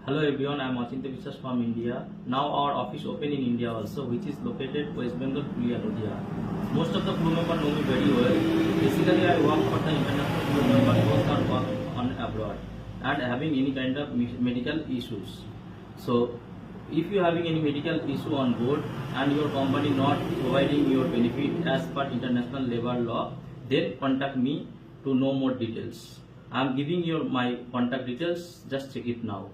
Hello everyone, I am Achinta Vishwas from India. Now our office open in India also, which is located West Bengal, Purulia, Nadia. Most of the crew members know me very well. Basically, I work for the international crew members both are work on abroad and having any kind of medical issues. So, if you having any medical issue on board and your company not providing your benefit as per international labor law, then contact me to know more details. I am giving you my contact details. Just check it now.